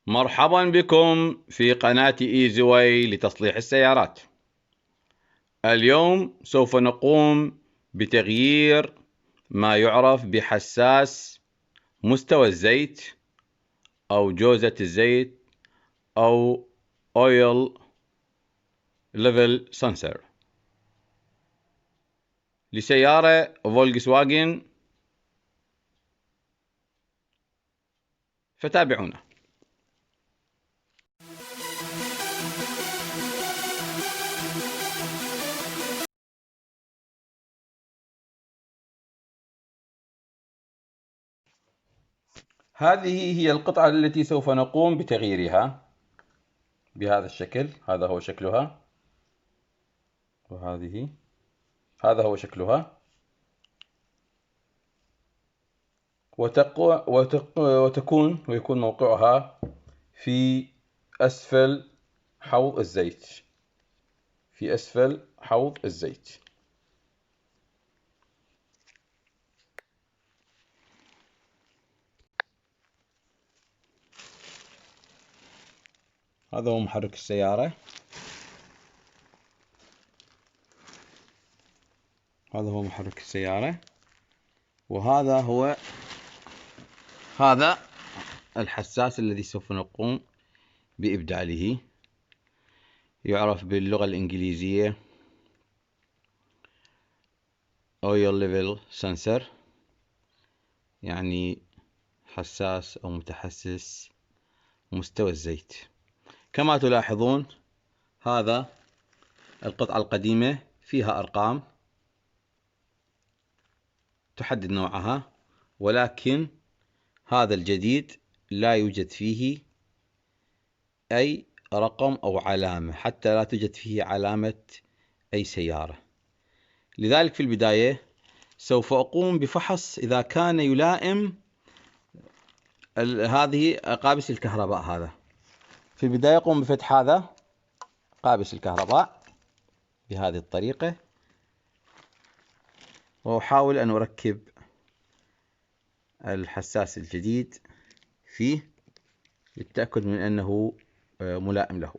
مرحبا بكم في قناة إيزي واي لتصليح السيارات. اليوم سوف نقوم بتغيير ما يعرف بحساس مستوى الزيت أو جوزة الزيت أو Oil Level Sensor لسيارة فولكس واجن، فتابعونا. هذه هي القطعة التي سوف نقوم بتغييرها بهذا الشكل. هذا هو شكلها، هذا هو شكلها، ويكون موقعها في أسفل حوض الزيت. هذا هو محرك السيارة، وهذا هو الحساس الذي سوف نقوم بإبداله. يعرف باللغة الإنجليزية Oil Level Sensor، يعني حساس أو متحسس مستوى الزيت. كما تلاحظون، هذا القطعة القديمة فيها أرقام تحدد نوعها، ولكن هذا الجديد لا يوجد فيه أي رقم أو علامة، حتى لا توجد فيه علامة أي سيارة. لذلك في البداية سوف أقوم بفحص إذا كان يلائم هذه قابس الكهرباء. هذا في البداية أقوم بفتح هذا قابس الكهرباء بهذه الطريقة، وأحاول أن أركب الحساس الجديد فيه للتأكد من أنه ملائم له.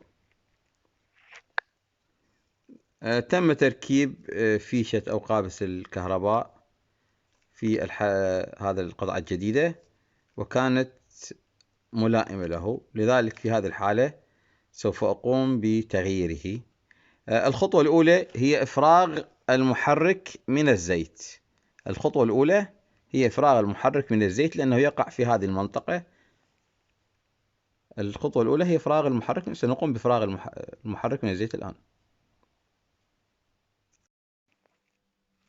تم تركيب فيشة أو قابس الكهرباء في هذا القطعة الجديدة، وكانت ملائمة له. لذلك في هذه الحالة سوف أقوم بتغييره. الخطوة الأولى هي إفراغ المحرك من الزيت. لأنه يقع في هذه المنطقة. الخطوة الأولى هي إفراغ المحرك. سنقوم بإفراغ المحرك من الزيت الآن.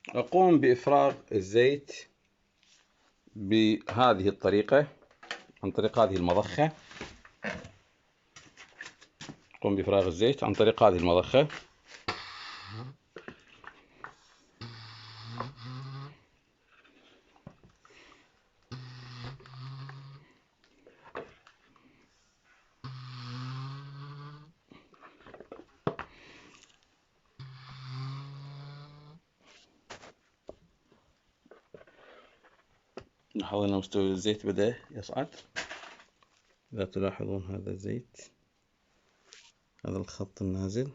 أقوم بإفراغ الزيت بهذه الطريقة، عن طريق هذه المضخة. نلاحظ أن مستوى الزيت بدأ يصعد. إذا تلاحظون هذا الزيت، هذا الخط النازل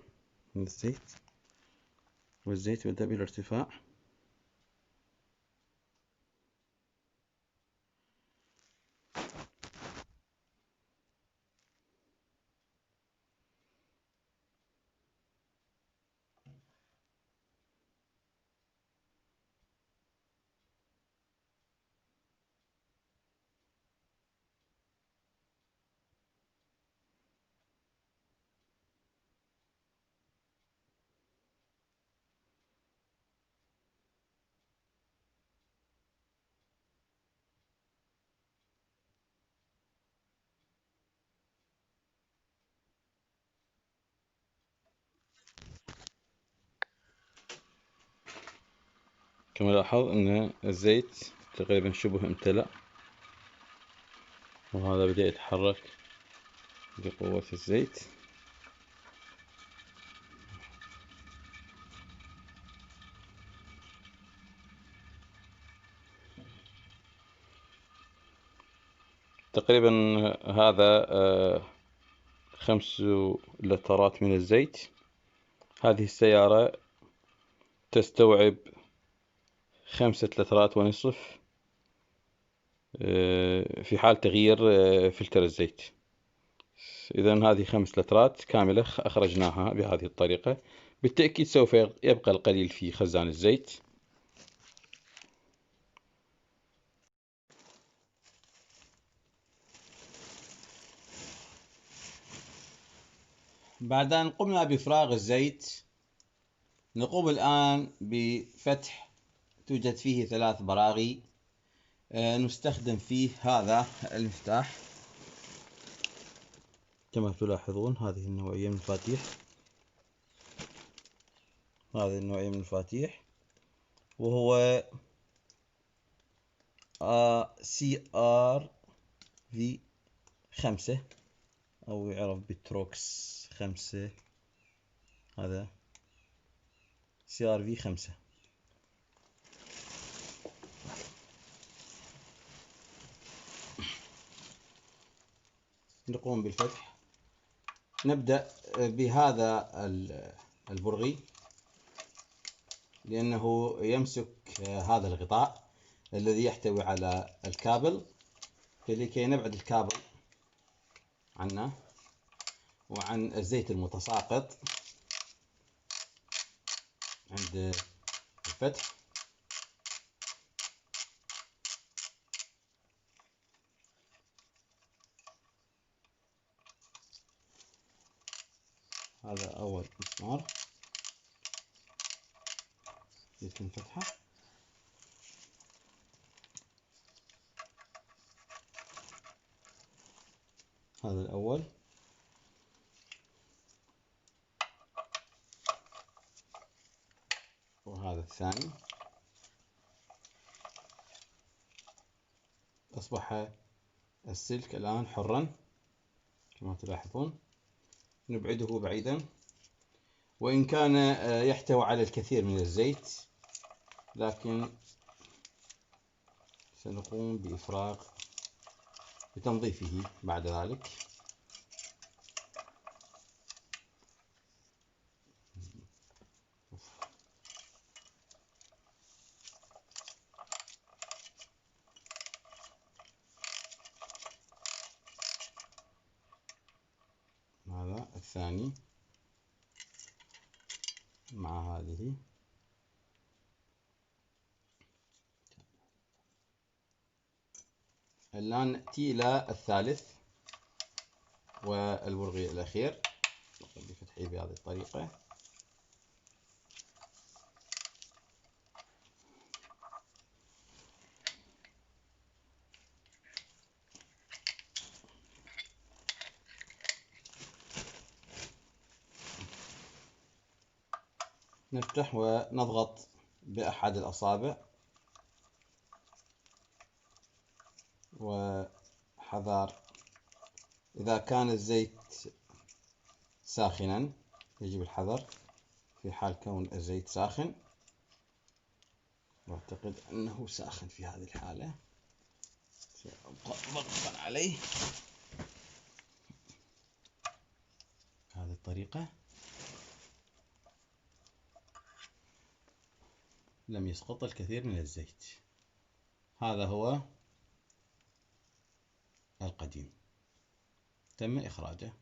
من الزيت، والزيت بدأ بالارتفاع. كما لاحظ أن الزيت تقريبا شبه امتلأ، وهذا بدأ يتحرك بقوة الزيت. تقريبا هذا 5 لترات من الزيت. هذه السيارة تستوعب 5 لترات ونصف في حال تغيير فلتر الزيت. إذن هذه 5 لترات كاملة أخرجناها بهذه الطريقة. بالتأكيد سوف يبقى القليل في خزان الزيت. بعد أن قمنا بإفراغ الزيت، نقوم الآن بفتح. توجد فيه 3 براغي نستخدم فيه هذا المفتاح. كما تلاحظون هذه النوعية من المفاتيح، هذه النوعية من المفاتيح، وهو CRV5 أو يعرف بتروكس 5. هذا CRV5. نقوم بالفتح. نبدأ بهذا البرغي لأنه يمسك هذا الغطاء الذي يحتوي على الكابل، فلكي نبعد الكابل عنه وعن الزيت المتساقط عند الفتح، هذا أول مسمار يتم فتحه. هذا الأول، وهذا الثاني. أصبح السلك الآن حرا كما تلاحظون. نبعده بعيدا، وإن كان يحتوي على الكثير من الزيت، لكن سنقوم بتنظيفه بعد ذلك. هذا الثاني مع هذه. الآن نأتي إلى الثالث والبرغي الأخير. نقوم بفتحه بهذه الطريقة. نفتح ونضغط بأحد الأصابع، وحذار إذا كان الزيت ساخنا يجب الحذر في حال كون الزيت ساخن. أعتقد أنه ساخن في هذه الحالة، سأبقى ضغطا عليه بهذه الطريقة. لم يسقط الكثير من الزيت. هذا هو القديم، تم إخراجه.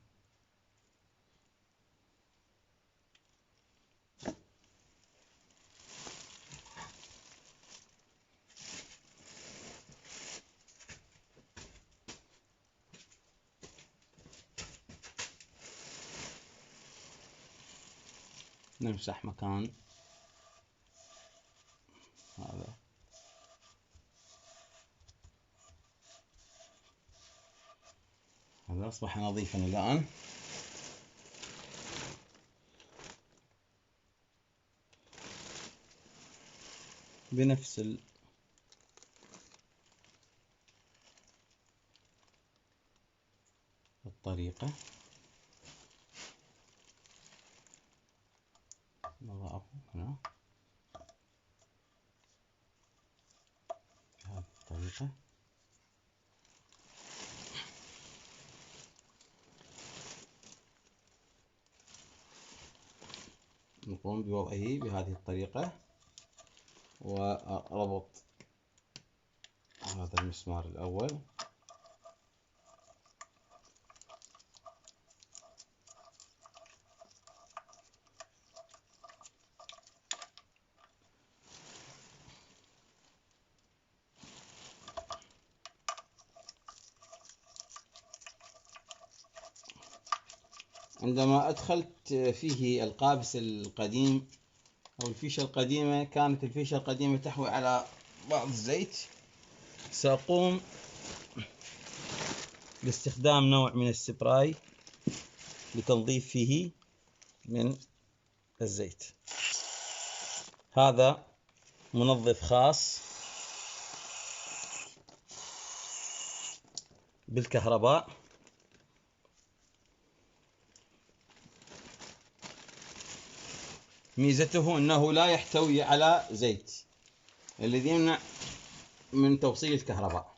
نمسح مكان هذا. هذا أصبح نظيفا الآن. بنفس الطريقة نضعه هنا بهذه الطريقة. نقوم بوضعه بهذه الطريقة وربط هذا المسمار الأول. عندما أدخلت فيه القابس القديم أو الفيشة القديمة، كانت الفيشة القديمة تحوي على بعض الزيت. سأقوم باستخدام نوع من السبراي لتنظيف فيه من الزيت. هذا منظف خاص بالكهرباء، ميزته أنه لا يحتوي على زيت الذي يمنع من توصيل الكهرباء.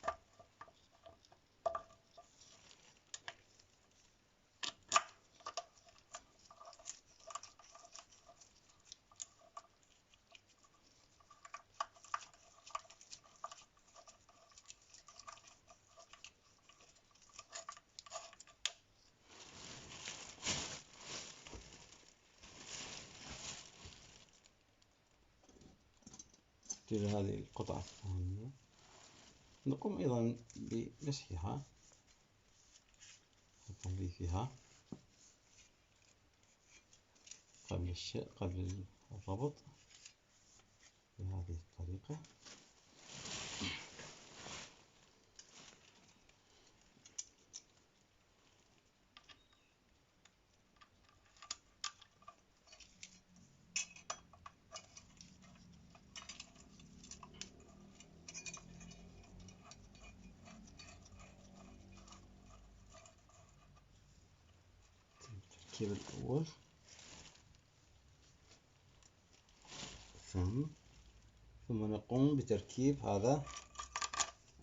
هذه القطعة الثانية نقوم أيضا بمسحها وتنظيفها قبل الربط بهذه الطريقة. التركيب الأول، ثم نقوم بتركيب هذا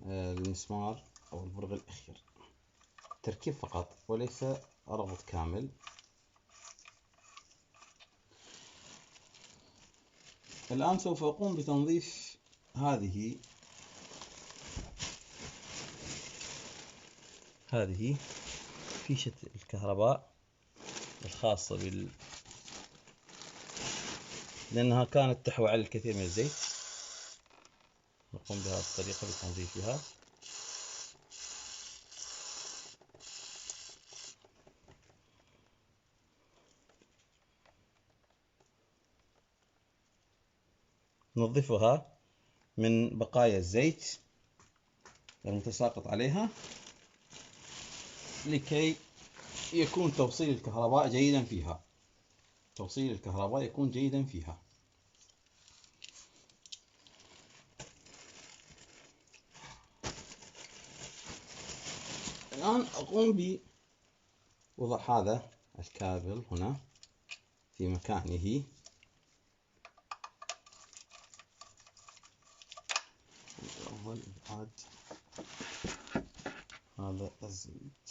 المسمار أو البرغ الأخير، تركيب فقط وليس ربط كامل. الآن سوف أقوم بتنظيف هذه فيشة الكهرباء الخاصة لأنها كانت تحوي على الكثير من الزيت. نقوم بهذه الطريقة بتنظيفها. ننظفها من بقايا الزيت المتساقط عليها لكي يكون توصيل الكهرباء جيدا فيها. الآن أقوم بوضع هذا الكابل هنا في مكانه. أول إبعاد هذا الزيت.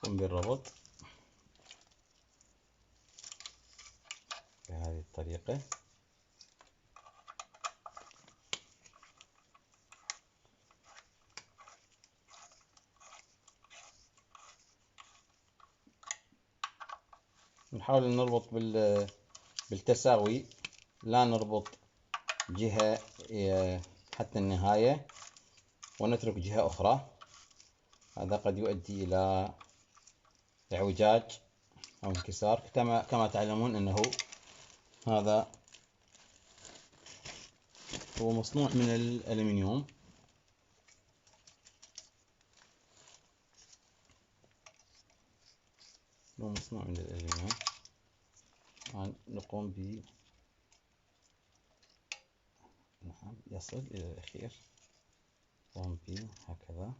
قم بالربط بهذه الطريقة. نحاول أن نربط بالتساوي، لا نربط جهة حتى النهاية ونترك جهة أخرى. هذا قد يؤدي إلى اعوجاج أو انكسار. كما تعلمون أنه هذا هو مصنوع من الألمنيوم. نقوم نعم يصل إلى الأخير. نقوم هكذا.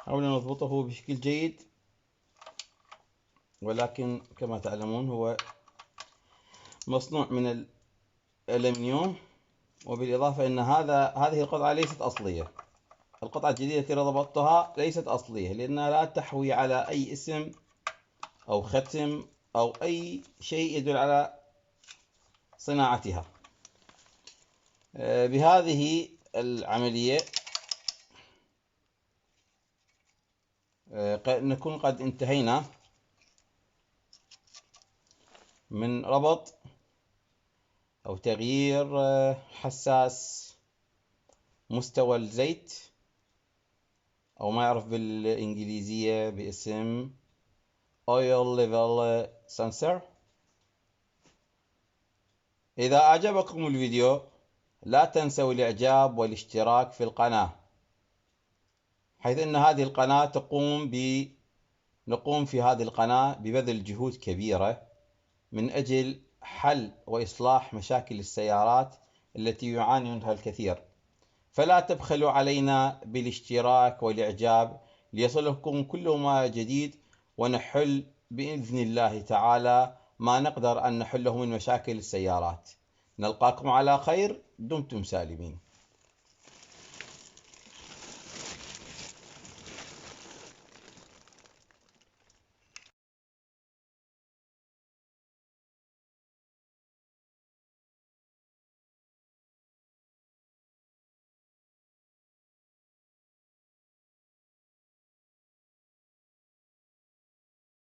حاولنا نضبطه بشكل جيد، ولكن كما تعلمون هو مصنوع من الألمنيوم، وبالإضافة أن هذه القطعة ليست أصلية. القطعة الجديدة التي ضبطتها ليست أصلية، لأنها لا تحوي على أي اسم أو ختم أو أي شيء يدل على صناعتها. بهذه العملية نكون قد انتهينا من ربط أو تغيير حساس مستوى الزيت، أو ما يعرف بالإنجليزية باسم Oil Level Sensor. إذا أعجبكم الفيديو لا تنسوا الإعجاب والاشتراك في القناة، حيث أن هذه القناة نقوم في هذه القناة ببذل جهود كبيرة من أجل حل وإصلاح مشاكل السيارات التي يعاني منها الكثير، فلا تبخلوا علينا بالاشتراك والإعجاب ليصلكم كل ما جديد، ونحل بإذن الله تعالى ما نقدر أن نحله من مشاكل السيارات. نلقاكم على خير، دمتم سالمين.